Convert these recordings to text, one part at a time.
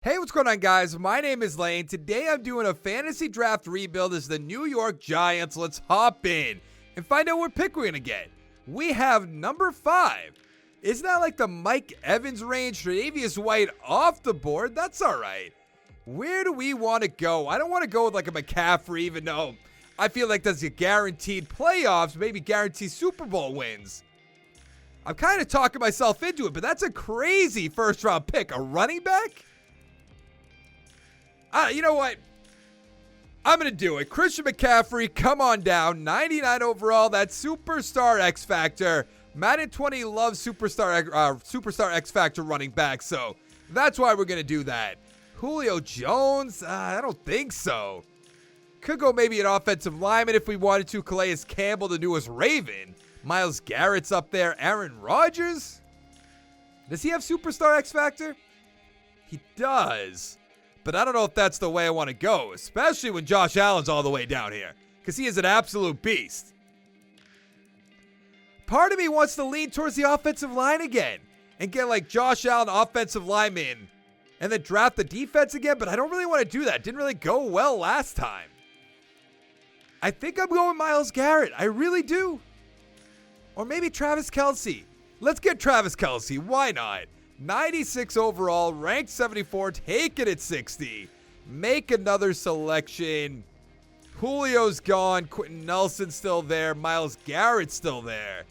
Hey, what's going on, guys? My name is Lane. Today I'm doing a fantasy draft rebuild as the New York Giants. Let's hop in and find out what pick we're going to get. We have number 5. Isn't that like the Mike Evans range? Tre'Davious White off the board? That's all right. Where do we want to go? I don't want to go with like a McCaffrey, even though I feel like that's a guaranteed playoffs, maybe guaranteed Super Bowl wins. I'm kind of talking myself into it, but that's a crazy first round pick. A running back? You know what? I'm going to do it. Christian McCaffrey, come on down. 99 overall. That's Superstar X Factor. Madden 20 loves Superstar X Factor running back, so that's why we're going to do that. Julio Jones? I don't think so. Could go maybe an offensive lineman if we wanted to. Calais Campbell, the newest Raven. Myles Garrett's up there. Aaron Rodgers? Does he have Superstar X Factor? He does. But I don't know if that's the way I want to go, especially when Josh Allen's all the way down here, because he is an absolute beast. Part of me wants to lean towards the offensive line again and get like Josh Allen offensive lineman and then draft the defense again, but I don't really want to do that. It didn't really go well last time. I think I'm going Myles Garrett. I really do. Or maybe Travis Kelce. Let's get Travis Kelce. Why not? 96 overall, ranked 74, take it at 60. Make another selection. Julio's gone. Quentin Nelson's still there. Myles Garrett's still there.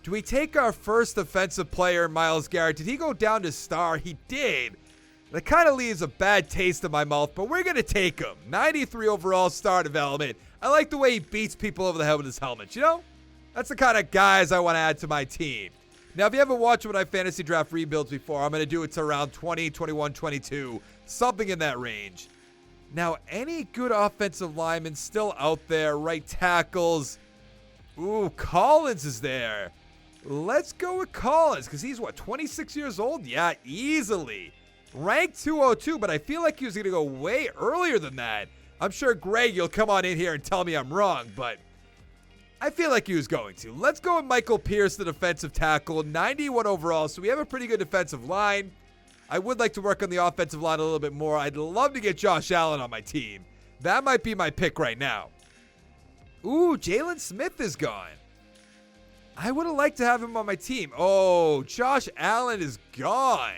Do we take our first offensive player, Myles Garrett? Did he go down to star? He did. That kind of leaves a bad taste in my mouth, but we're going to take him. 93 overall, star development. I like the way he beats people over the head with his helmet, you know? That's the kind of guys I want to add to my team. Now, if you haven't watched one of my fantasy draft rebuilds before, I'm going to do it to around 20, 21, 22, something in that range. Now, any good offensive linemen still out there, right tackles? Ooh, Collins is there. Let's go with Collins, because he's, 26 years old? Yeah, easily. Ranked 202, but I feel like he was going to go way earlier than that. I'm sure, Greg, you'll come on in here and tell me I'm wrong, but I feel like he was going to. Let's go with Michael Pierce, the defensive tackle, 91 overall, so we have a pretty good defensive line. I would like to work on the offensive line a little bit more. I'd love to get Josh Allen on my team. That might be my pick right now. Ooh, Jalen Smith is gone. I would have liked to have him on my team. Oh, Josh Allen is gone.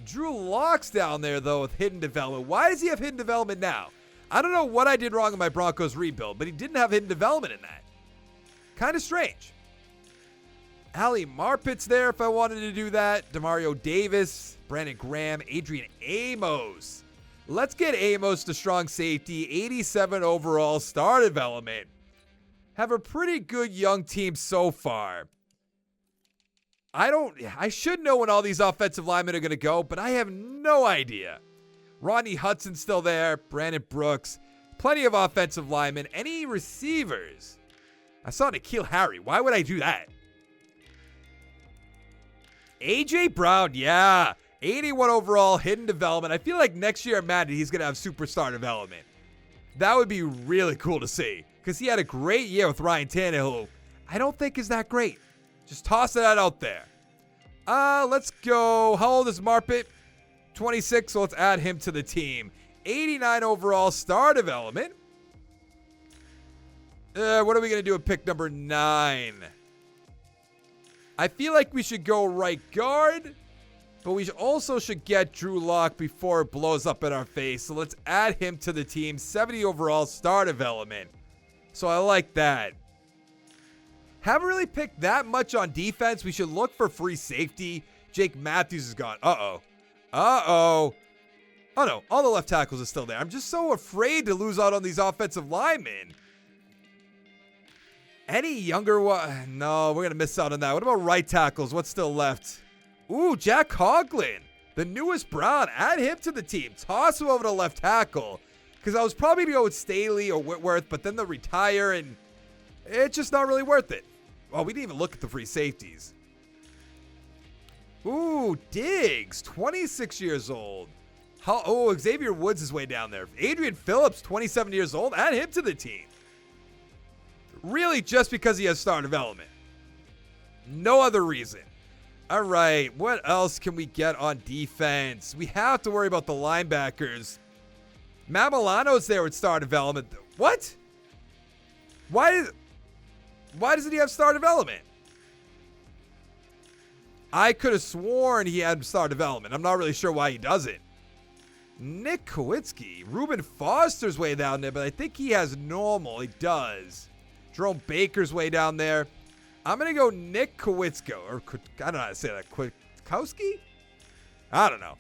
Drew Lock's down there, though, with hidden development. Why does he have hidden development now? I don't know what I did wrong in my Broncos rebuild, but he didn't have hidden development in that. Kind of strange. Ali Marpet's there if I wanted to do that. Demario Davis, Brandon Graham, Adrian Amos. Let's get Amos to strong safety. 87 overall, star development. Have a pretty good young team so far. I should know when all these offensive linemen are going to go, but I have no idea. Rodney Hudson's still there. Brandon Brooks. Plenty of offensive linemen. Any receivers? I saw N'Keal Harry. Why would I do that? A.J. Brown, yeah. 81 overall, hidden development. I feel like next year at Madden, he's going to have superstar development. That would be really cool to see, because he had a great year with Ryan Tannehill, who I don't think is that great. Just toss that out there. Let's go. How old is Marpet? 26, so let's add him to the team. 89 overall, star development. What are we going to do at pick number 9? I feel like we should go right guard, but we also should get Drew Lock before it blows up in our face. So let's add him to the team. 70 overall, star development. So I like that. Haven't really picked that much on defense. We should look for free safety. Jake Matthews is gone. Uh-oh. Oh, no. All the left tackles are still there. I'm just so afraid to lose out on these offensive linemen. Any younger one? No, we're going to miss out on that. What about right tackles? What's still left? Ooh, Jack Conklin, the newest Brown. Add him to the team. Toss him over to left tackle. Because I was probably going to go with Staley or Whitworth, but then they'll retire, and it's just not really worth it. Well, we didn't even look at the free safeties. Ooh, Diggs, 26 years old. Xavier Woods is way down there. Adrian Phillips, 27 years old. Add him to the team. Really just because he has star development. No other reason. All right, what else can we get on defense? We have to worry about the linebackers. Matt Milano's there with star development. What? Why doesn't he have star development? I could have sworn he had star development. I'm not really sure why he doesn't. Nick Kowitsky. Reuben Foster's way down there, but I think he has normal. He does. Jerome Baker's way down there. I'm going to go Nick Kowitsko. Or I don't know how to say that. Kwiatkowski? I don't know.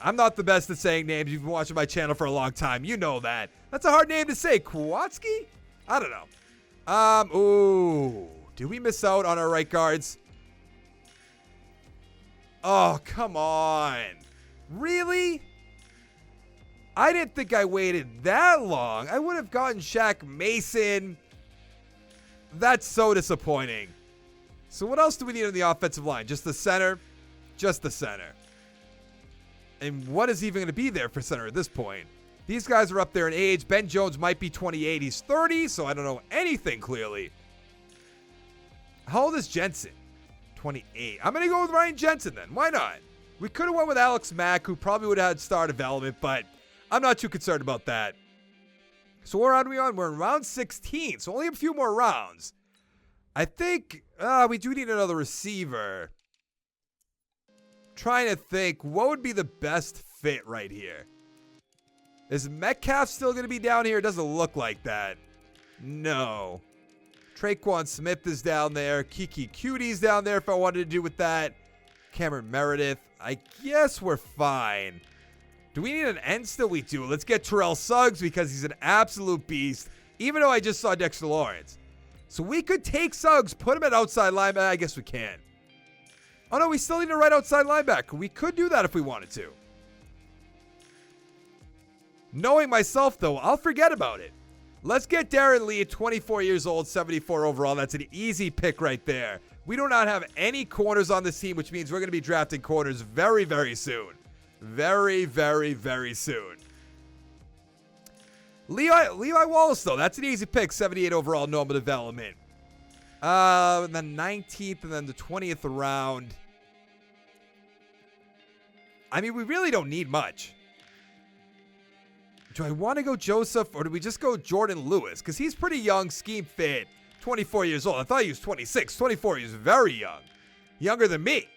I'm not the best at saying names. You've been watching my channel for a long time. You know that. That's a hard name to say. Kwiatkowski? I don't know. Ooh. Did we miss out on our right guards? Oh, come on. Really? I didn't think I waited that long. I would have gotten Shaq Mason. That's so disappointing. So what else do we need on the offensive line? Just the center? Just the center. And what is even going to be there for center at this point? These guys are up there in age. Ben Jones might be 28. He's 30, so I don't know anything clearly. How old is Jensen? 28. I'm going to go with Ryan Jensen then. Why not? We could have went with Alex Mack, who probably would have had star development, but I'm not too concerned about that. So what round are we on? We're in round 16, so only a few more rounds. I think we do need another receiver. Trying to think, what would be the best fit right here? Is Metcalf still going to be down here? It doesn't look like that. No. Traquan Smith is down there. Kiki Cutie's down there if I wanted to do with that. Cameron Meredith. I guess we're fine. Do we need an end still? We do. Let's get Terrell Suggs because he's an absolute beast, even though I just saw Dexter Lawrence. So we could take Suggs, put him at outside linebacker. I guess we can. Oh, no, we still need a right outside linebacker. We could do that if we wanted to. Knowing myself, though, I'll forget about it. Let's get Darren Lee at 24 years old, 74 overall. That's an easy pick right there. We do not have any corners on this team, which means we're going to be drafting corners very, very soon. Very, very, very soon. Levi Wallace, though. That's an easy pick. 78 overall, normal development. The 19th and then the 20th round. I mean, we really don't need much. Do I want to go Joseph or do we just go Jordan Lewis? Because he's pretty young, scheme fit, 24 years old. I thought he was 26. 24, he's very young. Younger than me.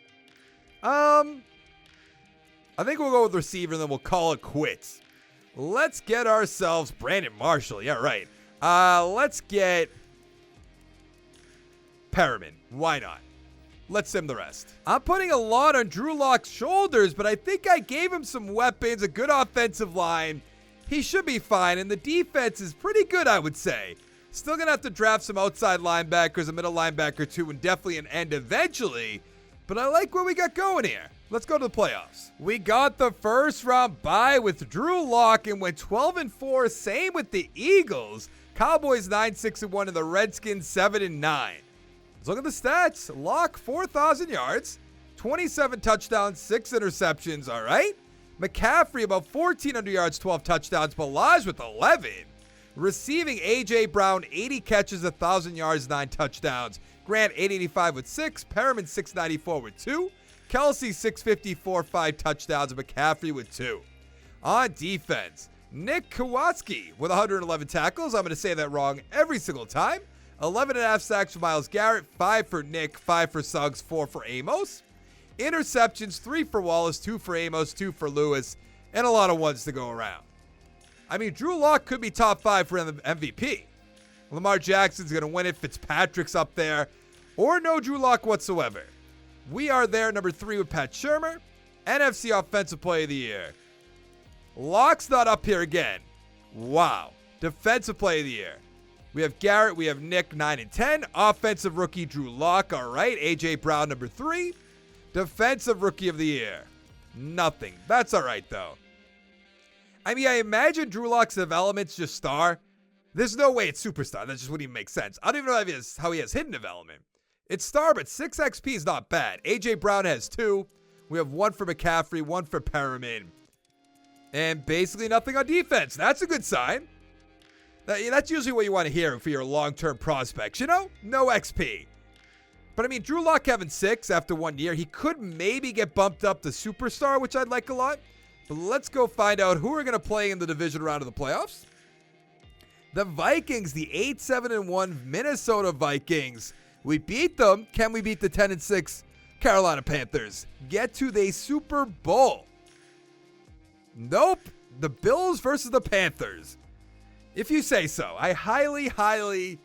I think we'll go with receiver and then we'll call it quits. Let's get ourselves Brandon Marshall. Yeah, right. Let's get Perriman. Why not? Let's sim the rest. I'm putting a lot on Drew Lock's shoulders, but I think I gave him some weapons, a good offensive line. He should be fine, and the defense is pretty good, I would say. Still going to have to draft some outside linebackers, a middle linebacker too, and definitely an end eventually. But I like what we got going here. Let's go to the playoffs. We got the first round bye with Drew Lock and went 12-4. Same with the Eagles. Cowboys 9-6-1 and the Redskins 7-9. Let's look at the stats. Lock 4,000 yards, 27 touchdowns, 6 interceptions. All right. McCaffrey about 1,400 yards, 12 touchdowns. Balaj with 11. Receiving A.J. Brown 80 catches, 1,000 yards, 9 touchdowns. Grant 885 with 6. Perriman 694 with 2. Kelsey 654, 5 touchdowns. And McCaffrey with 2. On defense, Nick Kwiatkowski with 111 tackles. I'm going to say that wrong every single time. 11.5 sacks for Myles Garrett. 5 for Nick. 5 for Suggs. 4 for Amos. Interceptions, 3 for Wallace. 2 for Amos. 2 for Lewis. And a lot of ones to go around. I mean, Drew Lock could be top 5 for MVP. Lamar Jackson's going to win it. Fitzpatrick's up there. Or no Drew Lock whatsoever. We are there, number 3 with Pat Shurmur. NFC Offensive Player of the Year. Lock's not up here again. Wow. Defensive Player of the Year. We have Garrett. We have Nick, 9 and 10. Offensive Rookie, Drew Lock. All right. A.J. Brown, number 3. Defensive Rookie of the Year. Nothing. That's all right, though. I mean, I imagine Drew Lock's development's just star. There's no way it's superstar. That just wouldn't even make sense. I don't even know how he has hidden development. It's star, but 6 XP is not bad. A.J. Brown has 2. We have 1 for McCaffrey, 1 for Perriman. And basically nothing on defense. That's a good sign. That's usually what you want to hear for your long-term prospects, you know? No XP. But I mean, Drew Lock having 6 after 1 year, he could maybe get bumped up to superstar, which I'd like a lot. But let's go find out who we're going to play in the division round of the playoffs. The Vikings, the 8-7-1 Minnesota Vikings. We beat them. Can we beat the 10-6 Carolina Panthers? Get to the Super Bowl. Nope. The Bills versus the Panthers. If you say so. I highly, highly,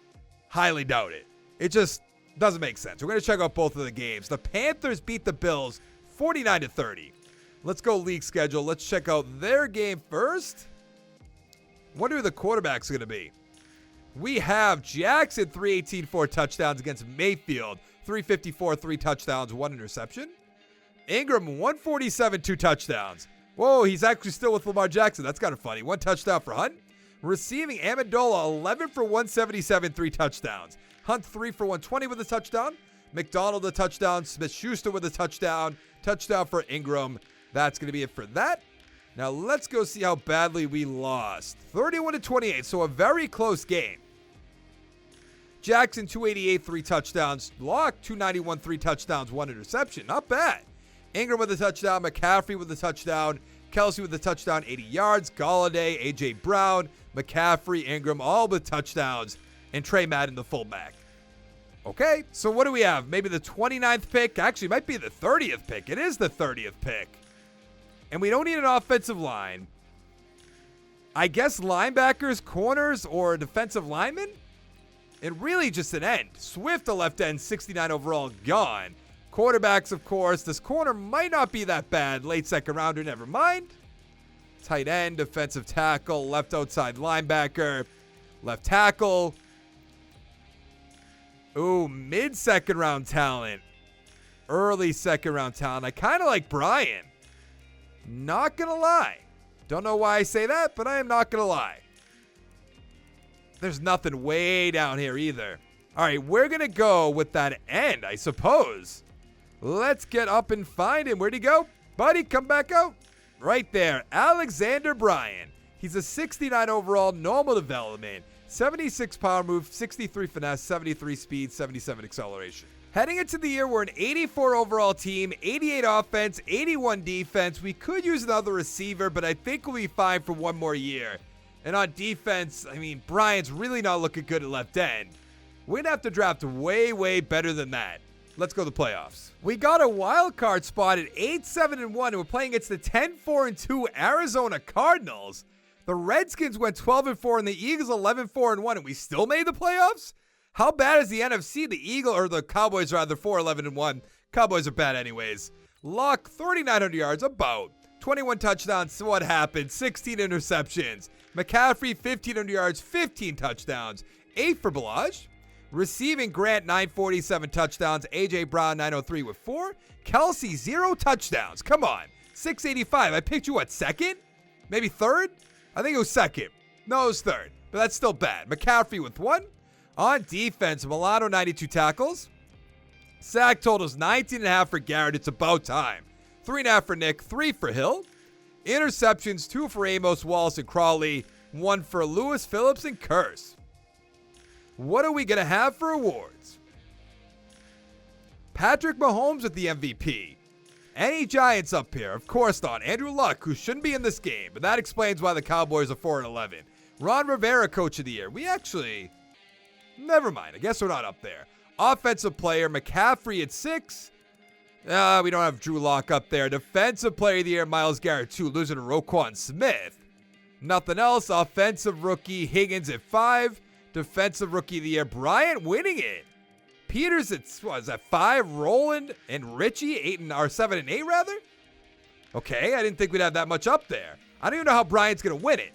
highly doubt it. It just doesn't make sense. We're going to check out both of the games. The Panthers beat the Bills 49-30. Let's go league schedule. Let's check out their game first. Wonder who the quarterback's going to be. We have Jackson, 318, 4 touchdowns against Mayfield. 354, 3 touchdowns, 1 interception. Ingram, 147, 2 touchdowns. Whoa, he's actually still with Lamar Jackson. That's kind of funny. 1 touchdown for Hunt. Receiving, Amendola, 11 for 177, 3 touchdowns. Hunt, 3 for 120 with a touchdown. McDonald, a touchdown. Smith-Schuster with a touchdown. Touchdown for Ingram. That's going to be it for that. Now let's go see how badly we lost. 31-28, so a very close game. Jackson, 288, 3 touchdowns. Lock, 291, 3 touchdowns, 1 interception. Not bad. Ingram with a touchdown. McCaffrey with a touchdown. Kelsey with a touchdown, 80 yards. Galladay, A.J. Brown, McCaffrey, Ingram, all with touchdowns. And Trey Madden, the fullback. Okay, so what do we have? Maybe the 29th pick? Actually, it might be the 30th pick. It is the 30th pick. And we don't need an offensive line. I guess linebackers, corners, or defensive linemen? And really just an end. Swift, a left end, 69 overall, gone. Quarterbacks, of course. This corner might not be that bad. Late second rounder, never mind. Tight end, defensive tackle, left outside linebacker, left tackle. Ooh, mid-second round talent. Early second round talent. I kind of like Brian. Not going to lie. Don't know why I say that, but I am not going to lie. There's nothing way down here either. All right, we're going to go with that end, I suppose. Let's get up and find him. Where'd he go? Buddy, come back out. Right there. Alexander Bryan. He's a 69 overall, normal development. 76 power move, 63 finesse, 73 speed, 77 acceleration. Heading into the year, we're an 84 overall team, 88 offense, 81 defense. We could use another receiver, but I think we'll be fine for 1 more year. And on defense, I mean, Brian's really not looking good at left end. We're going to have to draft way, way better than that. Let's go to the playoffs. We got a wild card spot at 8-7-1, and we're playing against the 10-4-2 Arizona Cardinals. The Redskins went 12-4, and the Eagles 11-4-1, and we still made the playoffs? How bad is the NFC? The Cowboys rather, 4-11-1. Cowboys are bad anyways. Luck, 3,900 yards, about. 21 touchdowns, so what happened? 16 interceptions. McCaffrey, 1,500 yards, 15 touchdowns. 8 for Balaj. Receiving, Grant, 947 touchdowns. A.J. Brown, 903 with 4. Kelsey, 0 touchdowns. Come on. 685. I picked you, what, second? Maybe third? I think it was second. No, it was third. But that's still bad. McCaffrey with 1. On defense, Milano, 92 tackles. Sack totals 19.5 for Garrett. It's about time. 3.5 for Nick. 3 for Hill. Interceptions, 2 for Amos, Wallace, and Crawley. 1 for Lewis, Phillips, and Curse. What are we going to have for awards? Patrick Mahomes with the MVP. Any Giants up here? Of course not. Andrew Luck, who shouldn't be in this game, but that explains why the Cowboys are 4-11. Ron Rivera, Coach of the Year. Never mind. I guess we're not up there. Offensive player, McCaffrey at 6. We don't have Drew Lock up there. Defensive player of the year, Myles Garrett 2, losing to Roquan Smith. Nothing else. Offensive rookie, Higgins at 5. Defensive rookie of the year, Bryant winning it. Peters at, 5? Roland and Richie, 7 and 8 rather? Okay, I didn't think we'd have that much up there. I don't even know how Bryant's going to win it.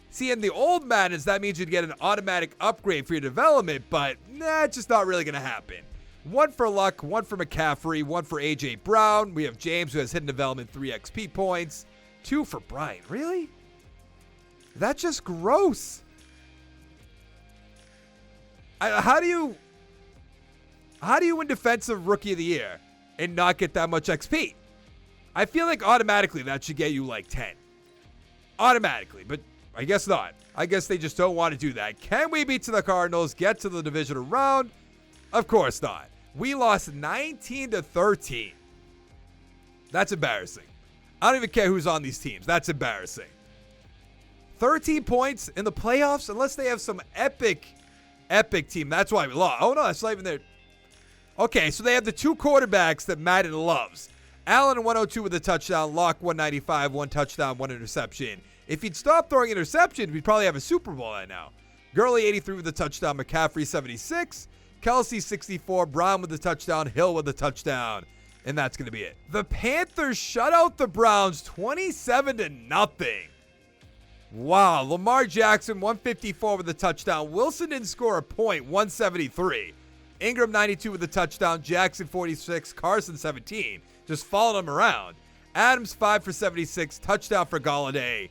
See, in the old Maddens, that means you'd get an automatic upgrade for your development, but it's just not really going to happen. 1 for Luck, 1 for McCaffrey, 1 for A.J. Brown. We have James, who has hidden development, 3 XP points. 2 for Bryant. Really? That's just gross. How do you win Defensive Rookie of the Year and not get that much XP? I feel like automatically that should get you like 10. Automatically, but I guess not. I guess they just don't want to do that. Can we beat the Cardinals, get to the divisional round? Of course not. We lost 19-13. That's embarrassing. I don't even care who's on these teams. That's embarrassing. 13 points in the playoffs, unless they have some epic team. That's why we lost. Oh, no, that's not even there. Okay, so they have the two quarterbacks that Madden loves. Allen 102 with a touchdown. Locke 195, one touchdown, one interception. If he'd stop throwing interceptions, we'd probably have a Super Bowl right now. Gurley 83 with a touchdown. McCaffrey 76. Kelsey 64. Brown with a touchdown. Hill with a touchdown. And that's going to be it. The Panthers shut out the Browns 27-0. Wow. Lamar Jackson 154 with a touchdown. Wilson didn't score a point. 173. Ingram 92 with a touchdown. Jackson 46. Carson 17. Just following him around. Adams 5 for 76. Touchdown for Galladay.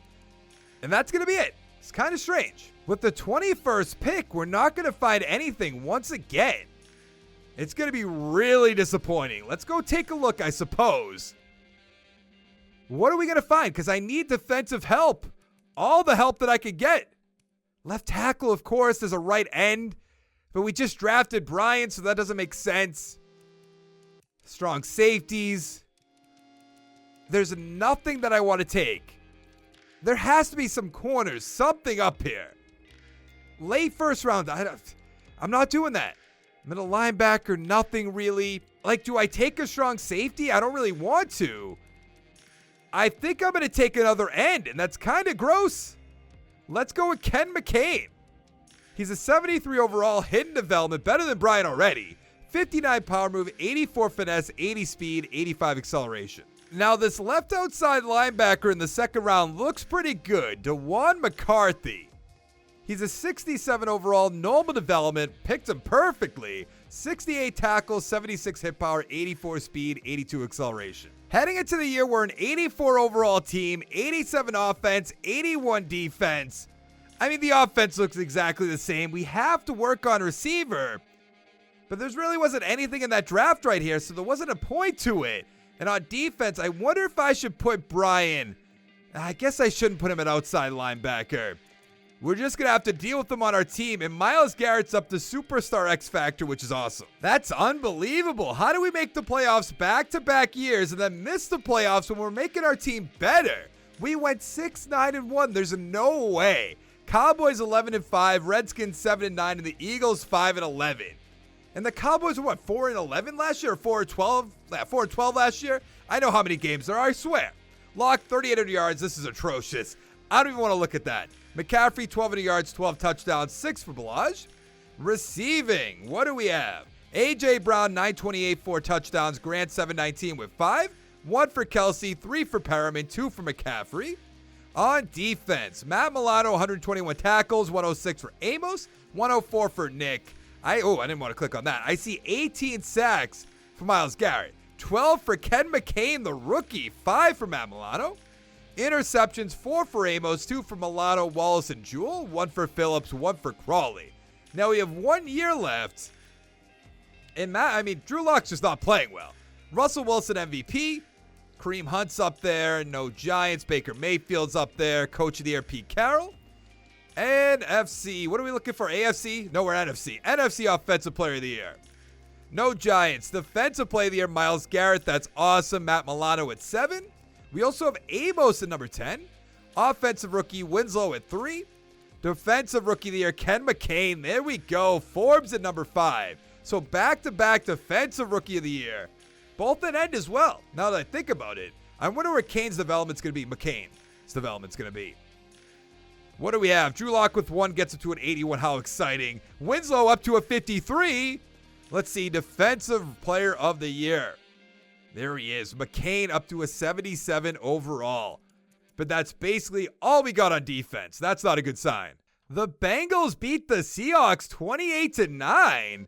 And that's going to be it. It's kind of strange. With the 21st pick, we're not going to find anything once again. It's going to be really disappointing. Let's go take a look, I suppose. What are we going to find? Because I need defensive help. All the help that I could get. Left tackle, of course. There's a right end. But we just drafted Bryant, so that doesn't make sense. Strong safeties. There's nothing that I want to take. There has to be some corners, something up here. Late first round, I'm not doing that. Middle linebacker, nothing really. Like, do I take a strong safety? I don't really want to. I think I'm going to take another end, and that's kind of gross. Let's go with Ken McCain. He's a 73 overall, hidden development, better than Brian already. 59 power move, 84 finesse, 80 speed, 85 acceleration. Now, this left outside linebacker in the second round looks pretty good. DeJuan McCarthy. He's a 67 overall, normal development, picked him perfectly. 68 tackles, 76 hit power, 84 speed, 82 acceleration. Heading into the year, we're an 84 overall team, 87 offense, 81 defense. I mean, the offense looks exactly the same. We have to work on receiver. But there really wasn't anything in that draft right here, so there wasn't a point to it. And on defense, I wonder if I should put Brian. I guess I shouldn't put him at outside linebacker. We're just going to have to deal with him on our team. And Myles Garrett's up to superstar X Factor, which is awesome. That's unbelievable. How do we make the playoffs back-to-back years and then miss the playoffs when we're making our team better? We went 6-9-1. There's no way. Cowboys 11-5, Redskins 7-9, and the Eagles 5-11. And the Cowboys were what, 4-11 last year or 4-12? 4-12 last year? I know how many games there are, I swear. Locke 3,800 yards. This is atrocious. I don't even want to look at that. McCaffrey 1,200 yards, 12 touchdowns, 6 for Balaj. Receiving, what do we have? A.J. Brown 928, 4 touchdowns. Grant 719 with 5. 1 for Kelsey, 3 for Perriman, 2 for McCaffrey. On defense, Matt Milano 121 tackles, 106 for Amos, 104 for Nick. I didn't want to click on that. I see 18 sacks for Myles Garrett. 12 for Ken McCain, the rookie. 5 for Matt Milano. Interceptions, 4 for Amos, 2 for Milano, Wallace, and Jewell. 1 for Phillips, 1 for Crawley. Now we have 1 year left. And Drew Lock's just not playing well. Russell Wilson MVP. Kareem Hunt's up there. No Giants. Baker Mayfield's up there. Coach of the Year, Pete Carroll. NFC. What are we looking for? AFC? No, we're NFC. NFC Offensive Player of the Year. No Giants. Defensive Player of the Year, Myles Garrett. That's awesome. Matt Milano at 7. We also have Amos at number 10. Offensive Rookie, Winslow at 3. Defensive Rookie of the Year, Ken McCain. There we go. Forbes at number 5. So back-to-back Defensive Rookie of the Year. Both at end as well. Now that I think about it, I wonder where Kane's development's going to be. McCain's development's going to be. What do we have? Drew Lock with 1 gets up to an 81. How exciting. Winslow up to a 53. Let's see. Defensive Player of the Year. There he is. McCain up to a 77 overall. But that's basically all we got on defense. That's not a good sign. The Bengals beat the Seahawks 28-9. I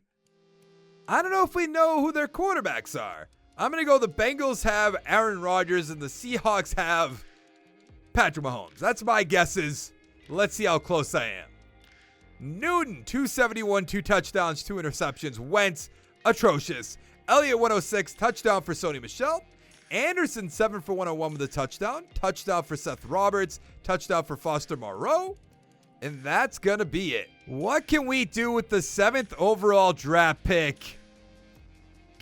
don't know if we know who their quarterbacks are. I'm going to go the Bengals have Aaron Rodgers and the Seahawks have Patrick Mahomes. That's my guesses. Let's see how close I am. Newton, 271, 2 touchdowns, 2 interceptions. Wentz, atrocious. Elliott, 106, touchdown for Sony Michel. Anderson, 7 for 101 with a touchdown. Touchdown for Seth Roberts. Touchdown for Foster Moreau. And that's going to be it. What can we do with the 7th overall draft pick?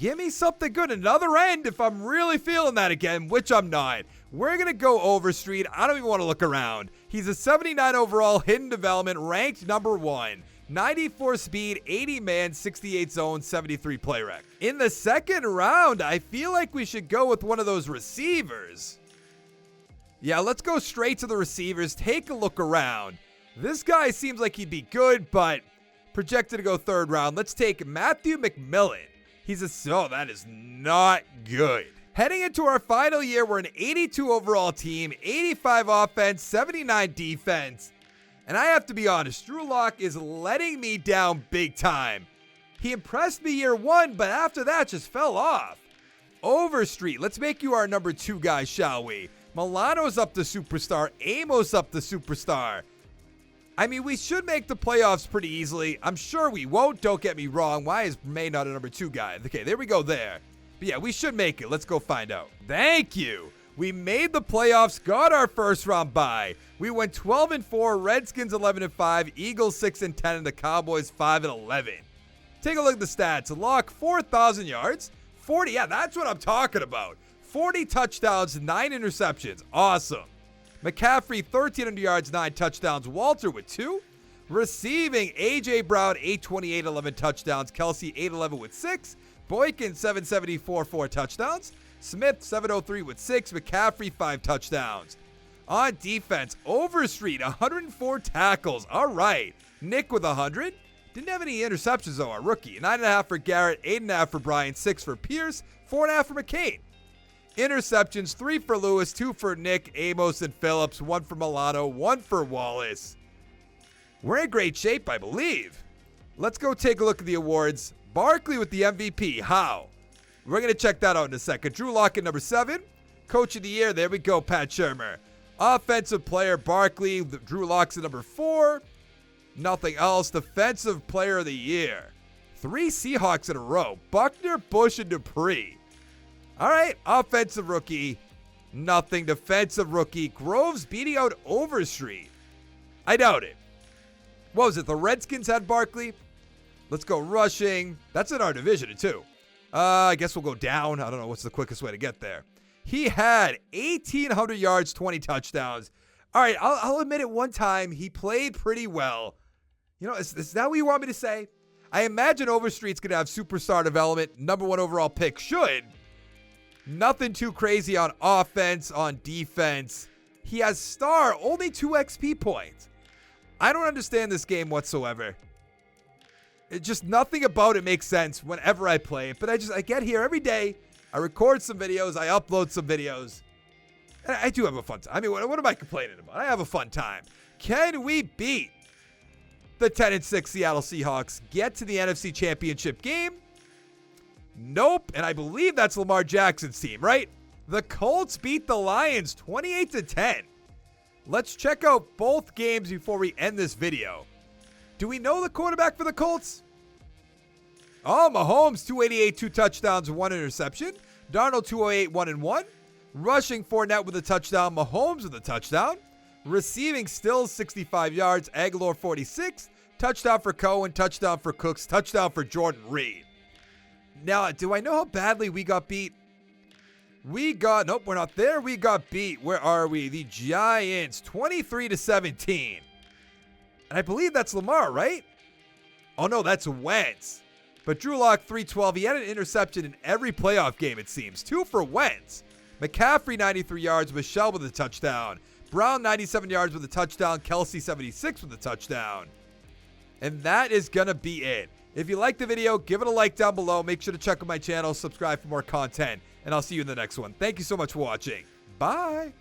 Give me something good. Another end if I'm really feeling that again, which I'm not. We're going to go Overstreet. I don't even want to look around. He's a 79 overall, hidden development, ranked number 1. 94 speed, 80 man, 68 zone, 73 play rec. In the second round, I feel like we should go with one of those receivers. Yeah, let's go straight to the receivers. Take a look around. This guy seems like he'd be good, but projected to go third round. Let's take Matthew McMillan. Oh, that is not good. Heading into our final year, we're an 82 overall team, 85 offense, 79 defense. And I have to be honest, Drew Lock is letting me down big time. He impressed me year 1, but after that just fell off. Overstreet, let's make you our number 2 guy, shall we? Milano's up to superstar, Amos up to superstar. I mean, we should make the playoffs pretty easily. I'm sure we won't, don't get me wrong. Why is May not a number 2 guy? Okay, there we go there. But yeah, we should make it. Let's go find out. Thank you. We made the playoffs, got our first round bye. We went 12-4, Redskins 11-5, Eagles 6-10, and the Cowboys 5-11. Take a look at the stats. Lock 4,000 yards, 40. Yeah, that's what I'm talking about. 40 touchdowns, 9 interceptions. Awesome. McCaffrey 1,300 yards, 9 touchdowns. Walter with 2. Receiving A.J. Brown 828, 11 touchdowns. Kelsey 811 with 6. Boykin 774, 4 touchdowns. Smith 703 with 6. McCaffrey 5 touchdowns. On defense, Overstreet 104 tackles. All right. Nick with 100. Didn't have any interceptions though, our rookie. 9.5 for Garrett, 8.5 for Brian, 6 for Pierce, 4.5 for McCain. Interceptions, 3 for Lewis, 2 for Nick, Amos, and Phillips, 1 for Milano, 1 for Wallace. We're in great shape, I believe. Let's go take a look at the awards. Barkley with the MVP. How? We're going to check that out in a second. Drew Lock at number 7. Coach of the year. There we go, Pat Shermer. Offensive player, Barkley. Drew Lock's at number 4. Nothing else. Defensive player of the year. 3 Seahawks in a row. Buckner, Bush, and Dupree. All right, offensive rookie, nothing. Defensive rookie, Groves beating out Overstreet. I doubt it. What was it, the Redskins had Barkley? Let's go rushing. That's in our division, too. I guess we'll go down. I don't know what's the quickest way to get there. He had 1,800 yards, 20 touchdowns. All right, I'll admit it, one time he played pretty well. You know, is that what you want me to say? I imagine Overstreet's going to have superstar development, number 1 overall pick, should. Nothing too crazy on offense, on defense. He has star, only 2 XP points. I don't understand this game whatsoever. It just nothing about it makes sense whenever I play it. But I get here every day. I record some videos. I upload some videos. And I do have a fun time. I mean, what am I complaining about? I have a fun time. Can we beat the 10-6 Seattle Seahawks? Get to the NFC Championship game? Nope, and I believe that's Lamar Jackson's team, right? The Colts beat the Lions 28-10. Let's check out both games before we end this video. Do we know the quarterback for the Colts? Oh, Mahomes, 288, 2 touchdowns, 1 interception. Darnold, 208, 1-1. Rushing, Fournette with a touchdown. Mahomes with a touchdown. Receiving, still 65 yards. Aguilar, 46. Touchdown for Cohen, touchdown for Cooks, touchdown for Jordan Reed. Now, do I know how badly we got beat? Nope, we're not there. We got beat. Where are we? The Giants, 23-17. And I believe that's Lamar, right? Oh, no, that's Wentz. But Drew Lock, 312. He had an interception in every playoff game, it seems. 2 for Wentz. McCaffrey, 93 yards. Michelle with a touchdown. Brown, 97 yards with a touchdown. Kelsey, 76 with a touchdown. And that is going to be it. If you liked the video, give it a like down below. Make sure to check out my channel, subscribe for more content, and I'll see you in the next one. Thank you so much for watching. Bye.